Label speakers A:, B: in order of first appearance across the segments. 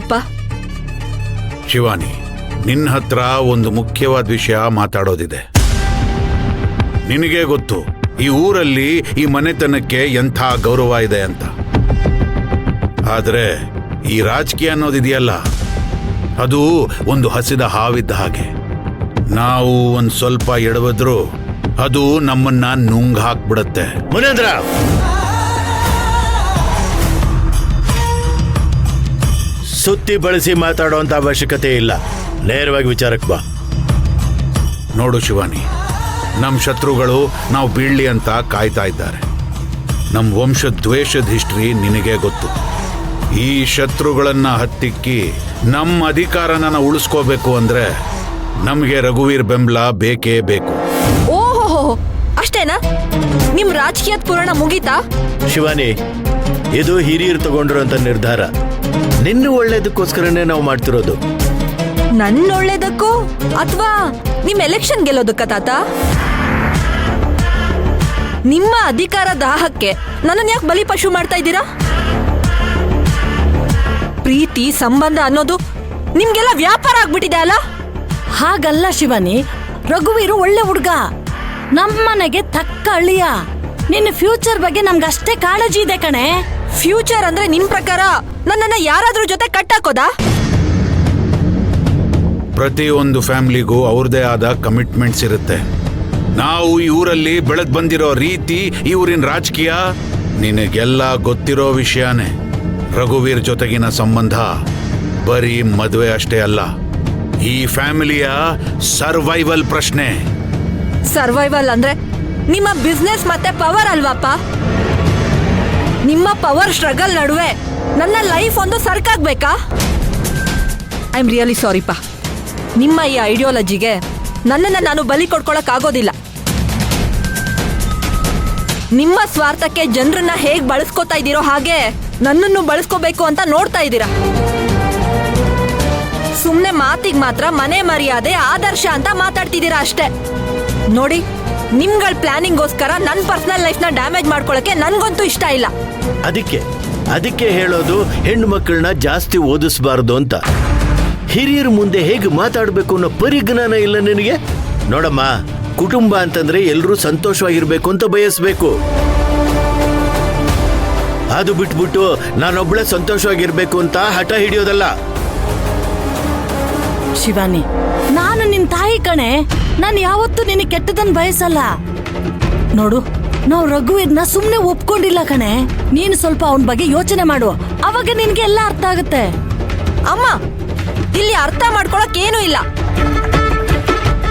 A: ಅಪ್ಪ.
B: ಶಿವಾನಿ, ನಿನ್ನ ಹತ್ರ ಒಂದು ಮುಖ್ಯವಾದ ವಿಷಯ ಮಾತಾಡೋದಿದೆ. ನಿನಗೆ ಗೊತ್ತು ಈ ಊರಲ್ಲಿ ಈ ಮನೆತನಕ್ಕೆ ಎಂಥ ಗೌರವ ಇದೆ ಅಂತ. ಆದ್ರೆ ಈ ರಾಜಕೀಯ ಅನ್ನೋದಿದೆಯಲ್ಲ, ಅದು ಒಂದು ಹಸಿದ ಹಾವಿದ್ದ ಹಾಗೆ. ನಾವು ಒಂದು ಸ್ವಲ್ಪ ಎಡವಿದ್ರೂ ಅದು ನಮ್ಮನ್ನ ನುಂಗ್ ಹಾಕ್ಬಿಡತ್ತೆ.
C: ಮುನೇಂದ್ರ, ಸುತ್ತಿ ಬಳಸಿ ಮಾತಾಡುವಂತ ಅವಶ್ಯಕತೆ ಇಲ್ಲ. ನೇರವಾಗಿ ವಿಚಾರಕ್ಕೆ ಬಾ.
B: ನೋಡು ಶಿವಾನಿ, ನಮ್ಮ ಶತ್ರುಗಳು ನಾವು ಬೀಳ್ಲಿ ಅಂತ ಕಾಯ್ತಾ ಇದ್ದಾರೆ. ನಮ್ಮ ವಂಶ ದ್ವೇಷದ ಹಿಸ್ಟ್ರಿ ನಿನಗೆ ಗೊತ್ತು. ಈ ಶತ್ರುಗಳನ್ನ ಹತ್ತಿಕ್ಕಿ ನಮ್ಮ ಅಧಿಕಾರನ ಉಳಿಸ್ಕೋಬೇಕು ಅಂದ್ರೆ ನಮಗೆ ರಘುವೀರ್ ಬೆಂಬಲ ಬೇಕೇ ಬೇಕು.
A: ಓಹೋ, ಅಷ್ಟೇನಾ? ನಿಮ್ ರಾಜಕೀಯದ ಪುರಾಣ ಮುಗೀತಾ?
C: ಶಿವಾನಿ, ಇದು ಹಿರಿಯರು ತಗೊಂಡಿರುವಂತ ನಿರ್ಧಾರ. ನಿನ್ನ ಒಳ್ಳೇದಕ್ಕೋಸ್ಕರನೇ ನಾವು ಮಾಡ್ತಿರೋದು.
A: ನನ್ನ ಒಳ್ಳೇದಕ್ಕೂ ಅಥವಾ ನಿಮ್ ಎಲೆಕ್ಷನ್ ಗೆಲ್ಲೋದಕ್ಕ ತಾತ? ನಿಮ್ಮ ಅಧಿಕಾರ ದಾಹಕ್ಕೆ ನನ್ನನ್ನು ಯಾಕೆ ಬಲಿಪಶು ಮಾಡ್ತಾ ಇದ್ದೀರಾ? ಪ್ರೀತಿ ಸಂಬಂಧ ಅನ್ನೋದು ನಿಮ್ಗೆಲ್ಲ ವ್ಯಾಪಾರ ಆಗ್ಬಿಟ್ಟಿದೆ ಅಲ್ಲ?
D: ಹಾಗಲ್ಲ ಶಿವಾನಿ, ರಘುವೀರು ಒಳ್ಳೆ ಹುಡ್ಗ, ನಮ್ಮನೆಗೆ ತಕ್ಕ ಅಳಿಯ. ನಿನ್ನ ಫ್ಯೂಚರ್ ಬಗ್ಗೆ ನಮ್ಗಷ್ಟೇ ಕಾಳಜಿ ಇದೆ ಕಣೆ.
A: ಫ್ಯೂಚರ್ ಅಂದ್ರೆ ನಿಮ್ ಪ್ರಕಾರ ನನ್ನನ್ನ ಯಾರಾದ್ರೂ ಜೊತೆ ಕಟ್ಟಾಕೋದಾ?
B: ಪ್ರತಿಯೊಂದು ಫ್ಯಾಮಿಲಿಗೂ ಅವ್ರದೇ ಆದ ಕಮಿಟ್ಮೆಂಟ್ಸ್ ಇರುತ್ತೆ. ನಾವು ಈ ಊರಲ್ಲಿ ಬೆಳೆದ್ ಬಂದಿರೋ ರೀತಿ, ಈ ಊರಿನ ರಾಜಕೀಯ ನಿನಗೆಲ್ಲ ಗೊತ್ತಿರೋ ವಿಷಯನೇ. ರಘುವೀರ್ ಜೊತೆಗಿನ ಸಂಬಂಧ ಬರೀ ಮದುವೆ ಅಷ್ಟೇ ಅಲ್ಲ, ಈ ಫ್ಯಾಮಿಲಿಯ ಸರ್ವೈವಲ್ ಪ್ರಶ್ನೆ.
A: ಸರ್ವೈವಲ್ ಅಂದ್ರೆ ನಿಮ್ಮ ಬಿಸ್ನೆಸ್ ಮತ್ತೆ ಪವರ್ ಅಲ್ವಾಪ್ಪ? ನಿಮ್ಮ ಪವರ್ ಸ್ಟ್ರಗಲ್ ನಡುವೆ ನನ್ನ ಲೈಫ್ ಒಂದು ಸರ್ಕಾಗ್ಬೇಕಾ? ಐ ಆಮ್ ರಿಯಲಿ ಸಾರಿಪಾ. ನಿಮ್ಮ ಈ ಐಡಿಯಾಲಜಿಗೆ ನನ್ನನ್ನು ನಾನು ಬಲಿ ಕೊಡ್ಕೊಳಕ್ ಆಗೋದಿಲ್ಲ. ನಿಮ್ಮ ಸ್ವಾರ್ಥಕ್ಕೆ ಜನರನ್ನ ಹೇಗ್ ಬಳಸ್ಕೋತಾ ಇದ್ದೀರೋ ಹಾಗೆ ನನ್ನನ್ನು ಬಳಸ್ಕೋಬೇಕು ಅಂತ ನೋಡ್ತಾ ಇದ್ದೀರಾ. ಸುಮ್ನೆ ಮಾತಿಗೆ ಮಾತ್ರ ಮನೆ ಮರ್ಯಾದೆ ಆದರ್ಶ ಅಂತ ಮಾತಾಡ್ತಿದ್ದೀರಾ ಅಷ್ಟೇ. ನೋಡಿ, ನಿಮ್ಗಳ ಪ್ಲಾನಿಂಗ್ಗೋಸ್ಕರ ನನ್ನ ಪರ್ಸನಲ್ ಲೈಫ್ನ ಡ್ಯಾಮೇಜ್ ಮಾಡ್ಕೊಳಕ್ಕೆ ನನ್ಗಂತೂ ಇಷ್ಟ ಇಲ್ಲ.
C: ಅದಕ್ಕೆ ಹೇಳೋದು, ಹೆಣ್ಣು ಮಕ್ಕಳನ್ನ ಜಾಸ್ತಿ ಓದಿಸಬಾರದು ಅಂತ. ಹಿರಿಯರ ಮುಂದೆ ಹೇಗೆ ಮಾತಾಡಬೇಕು ಅನ್ನೋ ಪರಿಜ್ಞಾನ ಇಲ್ಲ ನಿನಗೆ. ನೋಡಮ್ಮ, ಕುಟುಂಬ ಅಂತಂದ್ರೆ ಎಲ್ಲರೂ ಸಂತೋಷವಾಗಿರ್ಬೇಕು ಅಂತ ಬಯಸ್ಬೇಕು. ಅದು ಬಿಟ್ಬಿಟ್ಟು ನಾನೊಬ್ಳೆ ಸಂತೋಷವಾಗಿರ್ಬೇಕು ಅಂತ ಹಠ ಹಿಡಿಯೋದಲ್ಲ.
D: ಶಿವಾನಿ, ನಾನು ನಿನ್ ತಾಯಿ ಕಣೆ. ನಾನು ಯಾವತ್ತೂ ನಿನಗೆ ಕೆಟ್ಟದನ್ ಬಯಸಲ್ಲ. ನೋಡು, ನಾವು ರಘುವೀರ್ನ ಸುಮ್ನೆ ಒಪ್ಕೊಂಡಿಲ್ಲ ಕಣೆ. ನೀನು ಸ್ವಲ್ಪ ಅವನ ಬಗ್ಗೆ ಯೋಚನೆ ಮಾಡು, ಅವಾಗ ನಿನ್ಗೆ ಎಲ್ಲ ಅರ್ಥ ಆಗುತ್ತೆ.
A: ಅಮ್ಮ, ಇಲ್ಲಿ ಅರ್ಥ ಮಾಡ್ಕೊಳಕ್ ಏನೂ ಇಲ್ಲ.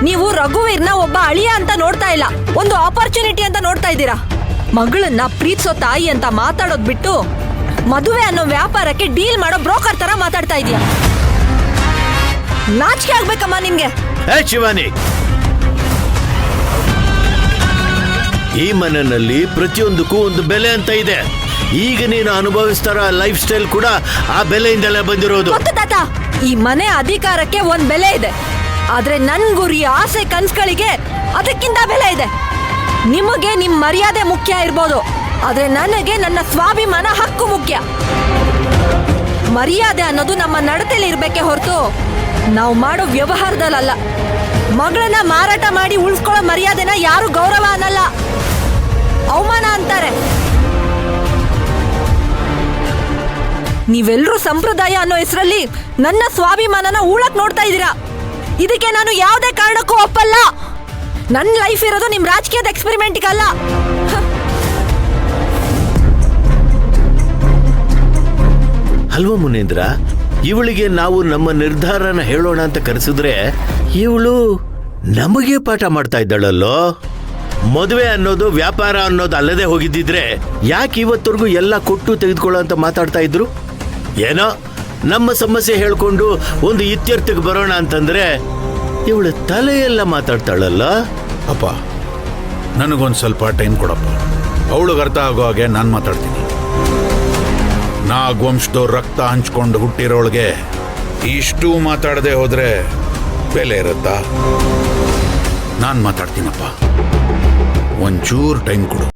A: ನೀವು ರಘುವೀರ್ನ ಒಬ್ಬ ಅಳಿಯ ಅಂತ ನೋಡ್ತಾ ಇಲ್ಲ, ಒಂದು ಆಪರ್ಚುನಿಟಿ ಅಂತ ನೋಡ್ತಾ ಇದ್ದೀರಾ. ಮಗಳನ್ನ ಪ್ರೀತಿಸೋ ತಾಯಿ ಅಂತ ಮಾತಾಡೋದ್ ಬಿಟ್ಟು ಮದುವೆ ಅನ್ನೋ ವ್ಯಾಪಾರಕ್ಕೆ ಡೀಲ್ ಮಾಡೋ ಬ್ರೋಕರ್ ತರ ಮಾತಾಡ್ತಾ ಇದೀಯ. ನಾಚಿಕೆ ಆಗ್ಬೇಕಮ್ಮ ನಿಮ್ಗೆ.
C: ಶಿವಾನಿ, ಈ ಮನೆಯಲ್ಲಿ ಪ್ರತಿಯೊಂದಕ್ಕೂ ಒಂದು ಬೆಲೆ ಅಂತ ಇದೆ. ಈಗ ನೀನು ಅನುಭವಿಸ್ತಾರ ಲೈಫ್ ಸ್ಟೈಲ್ ಕೂಡ ಆ ಬೆಲೆಯಿಂದಲೇ ಬಂದಿರೋದು.
A: ಗೊತ್ತು ತಾತ, ಈ ಮನೆ ಅಧಿಕಾರಕ್ಕೆ ಒಂದ್ ಬೆಲೆ ಇದೆ, ಆದ್ರೆ ನನ್ ಗುರಿ, ಆಸೆ, ಕನ್ಸ್ಗಳಿಗೆ ಅದಕ್ಕಿಂತ ಬೆಲೆ ಇದೆ. ನಿಮಗೆ ನಿಮ್ ಮರ್ಯಾದೆ ಮುಖ್ಯ ಇರ್ಬೋದು, ಆದ್ರೆ ನನಗೆ ನನ್ನ ಸ್ವಾಭಿಮಾನ ಹಕ್ಕು ಮುಖ್ಯ. ಮರ್ಯಾದೆ ಅನ್ನೋದು ನಮ್ಮ ನಡತೆಲಿ ಇರ್ಬೇಕೆ ಹೊರತು ನಾವು ಮಾಡೋ ವ್ಯವಹಾರದಲ್ಲ. ಮಗಳನ್ನ ಮಾರಾಟ ಮಾಡಿ ಉಳಿಸ್ಕೊಳ್ಳೋ ಮರ್ಯಾದೆನ ಯಾರು ಗೌರವ ಅನ್ನಲ್ಲ, ಅವಮಾನ ಅಂತಾರೆ. ನೀವೆಲ್ಲರೂ ಸಂಪ್ರದಾಯ ಅನ್ನೋ ಹೆಸರಲ್ಲಿ ನನ್ನ ಸ್ವಾಭಿಮಾನನ ಉಳಕ್ ನೋಡ್ತಾ ಇದ್ದೀರಾ. ಇದಕ್ಕೆ ನಾನು ಯಾವುದೇ ಕಾರಣಕ್ಕೂ ಒಪ್ಪಲ್ಲ. ನನ್ನ ಲೈಫ್ ಇರೋದು ನಿಮ್ ರಾಜಕೀಯದ ಎಕ್ಸ್ಪೆರಿಮೆಂಟ್ಗಲ್ಲ.
C: ಅಲ್ವಾ ಮುನೇಂದ್ರ, ಇವಳಿಗೆ ನಾವು ನಮ್ಮ ನಿರ್ಧಾರನ ಹೇಳೋಣ ಅಂತ ಕರೆಸಿದ್ರೆ ಇವಳು ನಮಗೆ ಪಾಠ ಮಾಡ್ತಾ ಇದ್ದಾಳಲ್ಲೋ. ಮದುವೆ ಅನ್ನೋದು ವ್ಯಾಪಾರ ಅನ್ನೋದು ಅಲ್ಲದೆ ಹೋಗಿದ್ದಿದ್ರೆ ಯಾಕೆ ಇವತ್ತವರೆಗೂ ಎಲ್ಲ ಕೊಟ್ಟು ತೆಗೆದುಕೊಳ್ಳೋ ಅಂತ ಮಾತಾಡ್ತಾ ಇದ್ರು? ಏನೋ ನಮ್ಮ ಸಮಸ್ಯೆ ಹೇಳ್ಕೊಂಡು ಒಂದು ಇತ್ಯರ್ಥಕ್ಕೆ ಬರೋಣ ಅಂತಂದ್ರೆ ಇವಳು ತಲೆಯೆಲ್ಲ ಮಾತಾಡ್ತಾಳಲ್ಲ.
B: ಅಪ್ಪ, ನನಗೊಂದು ಸ್ವಲ್ಪ ಟೈಮ್ ಕೊಡಪ್ಪ. ಅವಳಿಗೆ ಅರ್ಥ ಆಗೋ ಹಾಗೆ ನಾನು ಮಾತಾಡ್ತೀನಿ. ನಾಗವಂಶದವ್ರ ರಕ್ತ ಹಂಚ್ಕೊಂಡು ಹುಟ್ಟಿರೋಳಿಗೆ ಇಷ್ಟು ಮಾತಾಡದೆ ಹೋದ್ರೆ ಬೆಲೆ ಇರುತ್ತಾ? ನಾನು ಮಾತಾಡ್ತೀನಪ್ಪ, ಒಂಚೂರು ಟೈಮ್ ಕೊಡು.